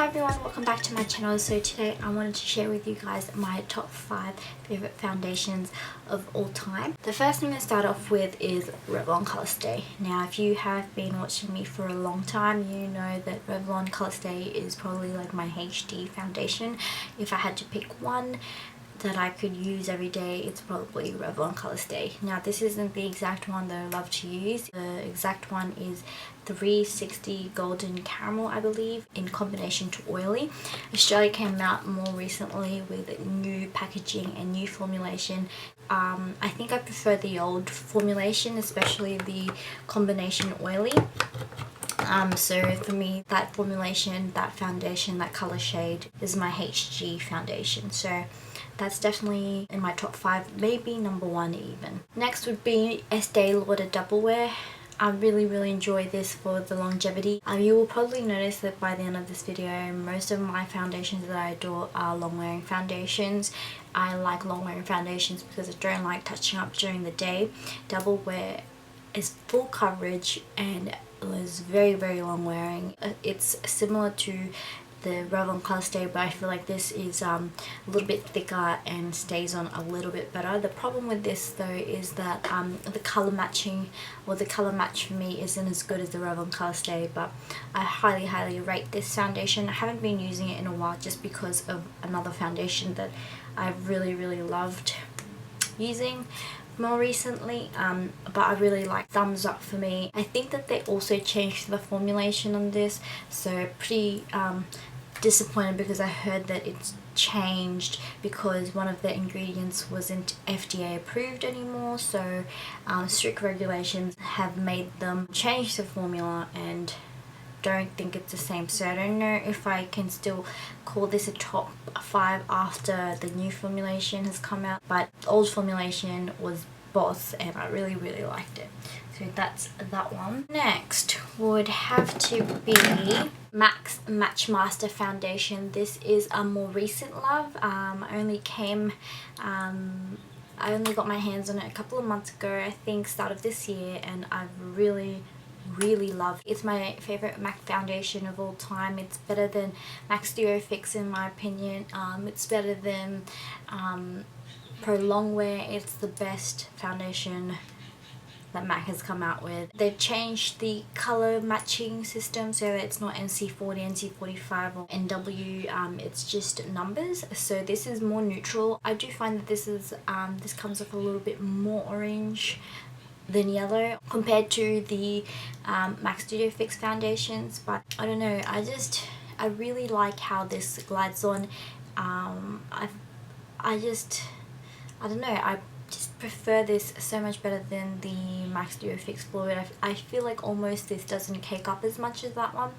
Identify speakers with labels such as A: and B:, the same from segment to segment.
A: Hi everyone, welcome back to my channel. So today I wanted to share with you guys my top 5 favorite foundations of all time. The first thing to start off with is Revlon Colorstay. Now if you have been watching me for a long time, you know that Revlon Colorstay is probably like my HD foundation. If I had to pick one that I could use every day, it's probably Revlon Colorstay. Now this isn't the exact one that I love to use. The exact one is 360 Golden Caramel, I believe, in combination to oily. Australia came out more recently with new packaging and new formulation. I think I prefer the old formulation, especially the combination oily. So for me, that formulation, that foundation, that color shade is my HG foundation. So that's definitely in my top 5, maybe number 1 even. Next would be Estee Lauder Double Wear. I really enjoy this for the longevity. You will probably notice that by the end of this video, most of my foundations that I adore are long wearing foundations. I like long wearing foundations because I don't like touching up during the day. Double Wear is full coverage and is very long wearing. It's similar to the Revlon Colorstay, but I feel like this is a little bit thicker and stays on a little bit better. The problem with this though is that the color matching, or the color match for me, isn't as good as the Revlon Colorstay, but I highly rate this foundation. I haven't been using it in a while just because of another foundation that I've really loved using more recently, but I really like Thumbs Up for me. I think that they also changed the formulation on this, so pretty disappointed because I heard that it's changed because one of the ingredients wasn't FDA approved anymore, so strict regulations have made them change the formula and don't think it's the same. So I don't know if I can still call this a top 5 after the new formulation has come out, but the old formulation was boss and I really liked it. So that's that one. Next would have to be MAC's Matchmaster foundation. This is a more recent love. I only got my hands on it a couple of months ago, I think start of this year, and I've really loved it. It's my favorite MAC foundation of all time. It's better than MAC Studio Fix in my opinion. It's better than Pro Longwear. It's the best foundation that MAC has come out with. They've changed the color matching system so that it's not NC40, NC45 or NW, it's just numbers. So this is more neutral. I do find that this comes off a little bit more orange than yellow compared to the MAC Studio Fix foundations, but I don't know, I really like how this glides on. I don't know, I just prefer this so much better than the MAC Studio Fix Fluid. I feel like almost this doesn't cake up as much as that one,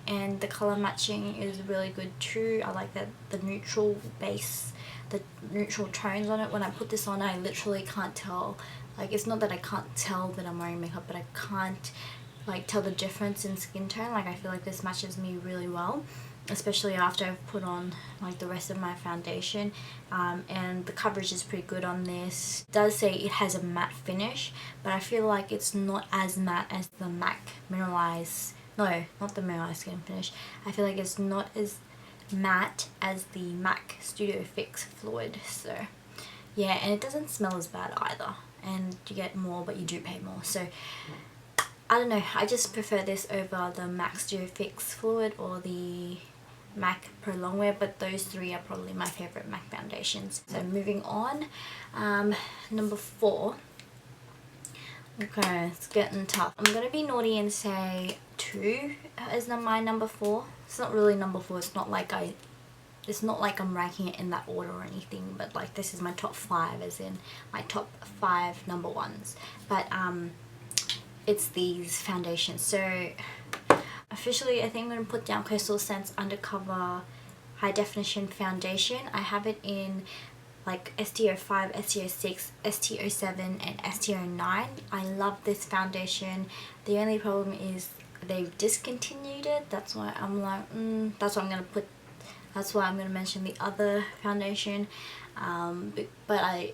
A: and the color matching is really good too. I like that the neutral base, the neutral tones on it. When I put this on, I literally can't tell, like, it's not that I can't tell that I'm wearing makeup, but I can't like tell the difference in skin tone. Like, I feel like this matches me really well, especially after I've put on like the rest of my foundation, and the coverage is pretty good on this. It does say it has a matte finish, but I feel like it's not as matte as the MAC Mineralized, no, not the Mineralized Skin Finish. I feel like it's not as matte as the MAC Studio Fix Fluid. So yeah, and it doesn't smell as bad either, and you get more but you do pay more. So I don't know, I just prefer this over the MAC Studio Fix Fluid or the MAC Pro Longwear, but those 3 are probably my favorite MAC foundations. So moving on, number 4. Okay, it's getting tough. I'm gonna be naughty and say 2 is my number 4. It's not really number 4. It's not like I'm ranking it in that order or anything, but like this is my top 5, as in my top 5 number 1s. But it's these foundations. So officially I think I'm going to put down Coastal Scent's Undercover High Definition Foundation. I have it in like ST05, ST06, ST07 and ST09. I love this foundation. The only problem is they've discontinued it. That's why I'm like, that's why I'm going to mention the other foundation. But I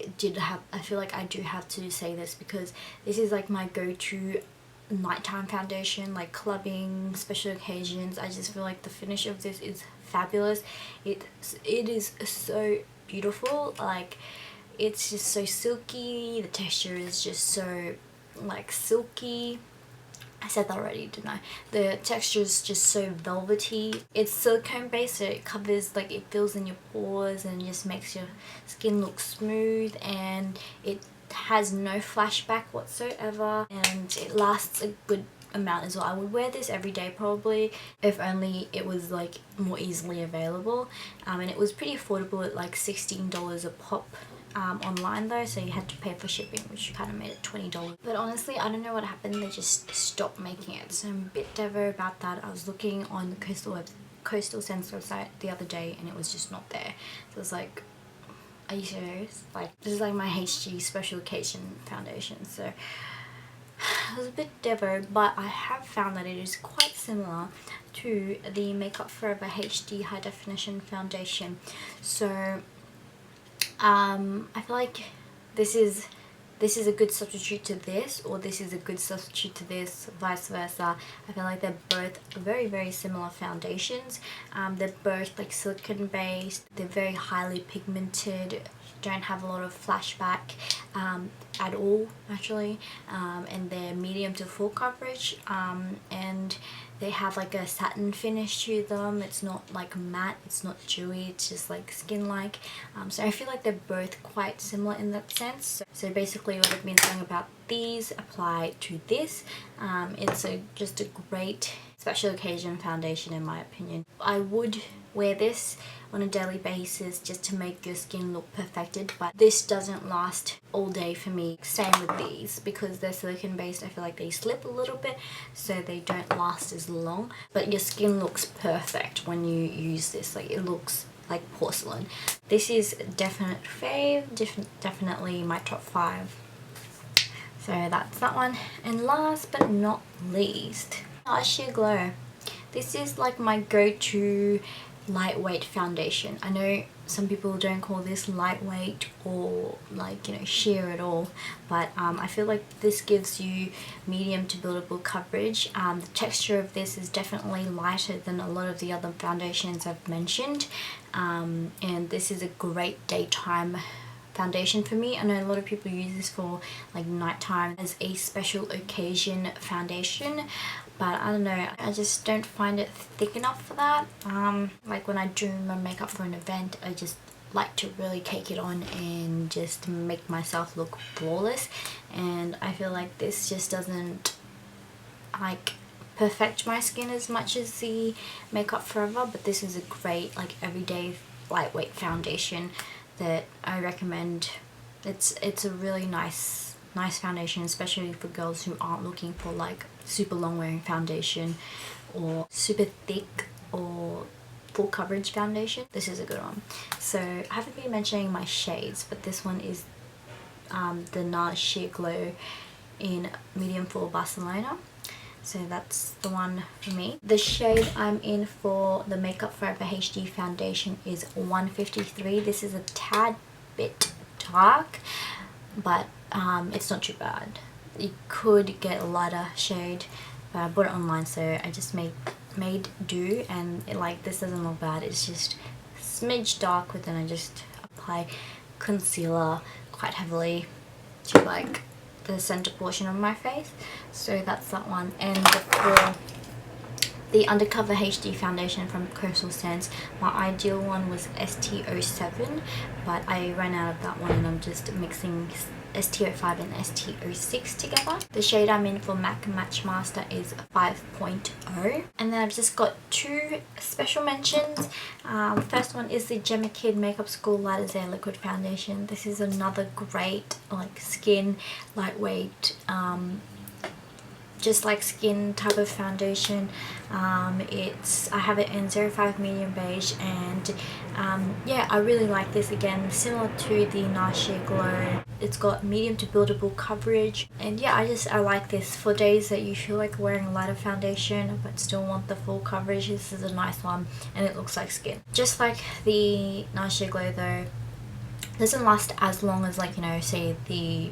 A: feel like I do have to say this because this is like my go-to nighttime foundation, like clubbing, special occasions. I just feel like the finish of this is fabulous. It is so beautiful. Like, it's just so silky. The texture is just so like silky. I said that already, didn't I? The texture is just so velvety. It's silicone based, so it covers, like, it fills in your pores and just makes your skin look smooth, and it has no flashback whatsoever, and it lasts a good amount as well. I would wear this every day probably, if only it was like more easily available. And it was pretty affordable at like $16 a pop. Online though, so you had to pay for shipping, which kind of made it $20. But honestly, I don't know what happened. They just stopped making it, so I'm a bit devo about that. I was looking on the Coastal Scents website the other day, and it was just not there. So I was like, are you serious? Like, this is like my HG special occasion foundation, so I was a bit devo, but I have found that it is quite similar to the Makeup Forever HD High Definition Foundation. So I feel like this is a good substitute to this, or this is a good substitute to this, vice versa. I feel like they're both very, very similar foundations. They're both like silicone based. They're very highly pigmented. Don't have a lot of flashback at all, actually. And they're medium to full coverage. And they have like a satin finish to them. It's not like matte, it's not dewy, it's just like skin-like. So I feel like they're both quite similar in that sense. So basically what I've been saying about these apply to this. It's just a great special occasion foundation in my opinion. I would wear this on a daily basis just to make your skin look perfected, but this doesn't last all day for me. Same with these, because they're silicone based. I feel like they slip a little bit, so they don't last as long, but your skin looks perfect when you use this. Like, it looks like porcelain. This is definite fave, definitely my top 5. So that's that one. And last but not least, NARS Sheer Glow. This is like my go-to lightweight foundation. I know some people don't call this lightweight or like, you know, sheer at all, but I feel like this gives you medium to buildable coverage. The texture of this is definitely lighter than a lot of the other foundations I've mentioned, and this is a great daytime foundation for me. I know a lot of people use this for like nighttime as a special occasion foundation, but I don't know, I just don't find it thick enough for that. Like when I do my makeup for an event, I just like to really cake it on and just make myself look flawless, and I feel like this just doesn't like perfect my skin as much as the Makeup Forever. But this is a great like everyday lightweight foundation that I recommend. It's a really nice foundation, especially for girls who aren't looking for like super long wearing foundation or super thick or full coverage foundation. This is a good one. So I haven't been mentioning my shades, but this one is the NARS Sheer Glow in Medium Full Barcelona. So that's the one for me. The shade I'm in for the Makeup Forever HD foundation is 153. This is a tad bit dark, but it's not too bad. You could get a lighter shade, but I bought it online, so I just made do, and this doesn't look bad. It's just a smidge dark, but then I just apply concealer quite heavily to like the center portion of my face. So that's that one. And for the Undercover HD foundation from Coastal Scents, my ideal one was ST07, but I ran out of that one, and I'm just mixing ST05 and ST06 together. The shade I'm in for MAC Match Master is 5.0. And then I've just got 2 special mentions. First one is the Jemma Kidd Makeup School Light as Air Liquid Foundation. This is another great like skin, lightweight, just like skin type of foundation. I have it in 05 Medium Beige, and yeah, I really like this. Again, similar to the NARS Sheer Glow, it's got medium to buildable coverage, and yeah, I like this for days that you feel like wearing a lighter foundation but still want the full coverage. This is a nice one, and it looks like skin. Just like the NARS Sheer Glow though, doesn't last as long as, like, you know, say the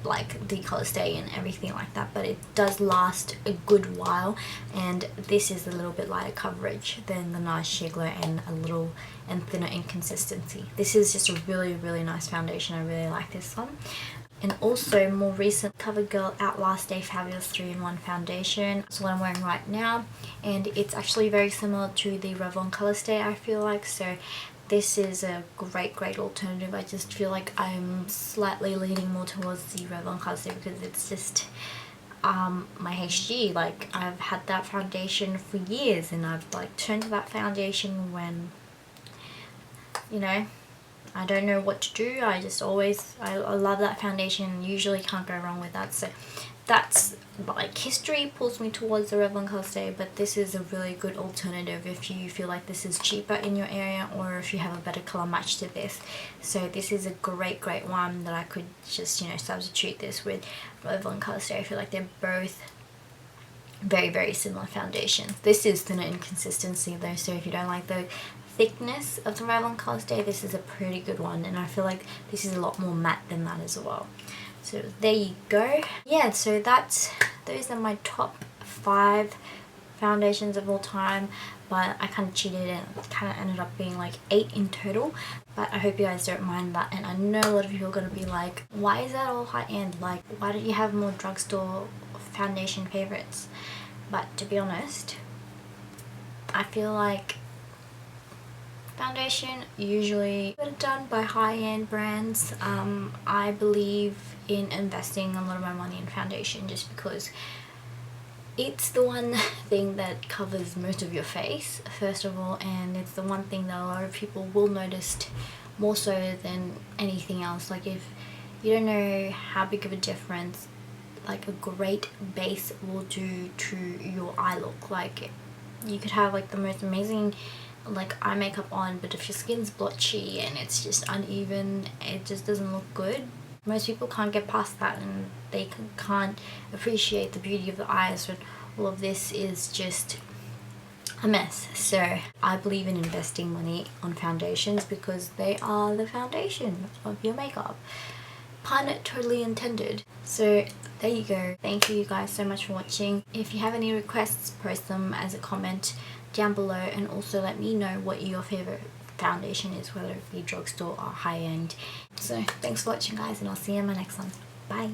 A: like the Colorstay and everything like that, but it does last a good while, and this is a little bit lighter coverage than the NARS Sheer Glow and thinner in consistency. This is just a really nice foundation. I really like this one. And also more recent Covergirl Outlast Day Fabulous 3-in-1 foundation. That's what I'm wearing right now, and it's actually very similar to the Revlon Colorstay, I feel like. So this is a great alternative. I just feel like I'm slightly leaning more towards the Revlon Colorstay because it's just my HG. Like, I've had that foundation for years, and I've like turned to that foundation when, you know, I don't know what to do. I just always, I love that foundation. Usually can't go wrong with that. So that's like, history pulls me towards the Revlon Colorstay, but this is a really good alternative if you feel like this is cheaper in your area, or if you have a better color match to this. So this is a great one that I could just, you know, substitute this with Revlon Colorstay. I feel like they're both very similar foundations. This is thinner in consistency though, so if you don't like the thickness of the Revlon Colorstay, this is a pretty good one, and I feel like this is a lot more matte than that as well. So there you go. Yeah, so those are my top 5 foundations of all time, but I kind of cheated and it kind of ended up being like 8 in total. But I hope you guys don't mind that, and I know a lot of people are going to be like, why is that all high end? Like, why don't you have more drugstore foundation favorites? But to be honest, I feel like foundation usually get it done by high-end brands. I believe in investing a lot of my money in foundation just because it's the one thing that covers most of your face, first of all, and it's the one thing that a lot of people will notice more so than anything else. Like, if you don't know how big of a difference like a great base will do to your eye look. Like, you could have like the most amazing like eye makeup on, but if your skin's blotchy and it's just uneven, it just doesn't look good. Most people can't get past that, and they can't appreciate the beauty of the eyes when all of this is just a mess. So I believe in investing money on foundations because they are the foundation of your makeup. Pun totally intended. So there you go. Thank you guys so much for watching. If you have any requests, post them as a comment down below, and also let me know what your favorite foundation is, whether it be drugstore or high end. So thanks for watching guys, and I'll see you in my next one. Bye.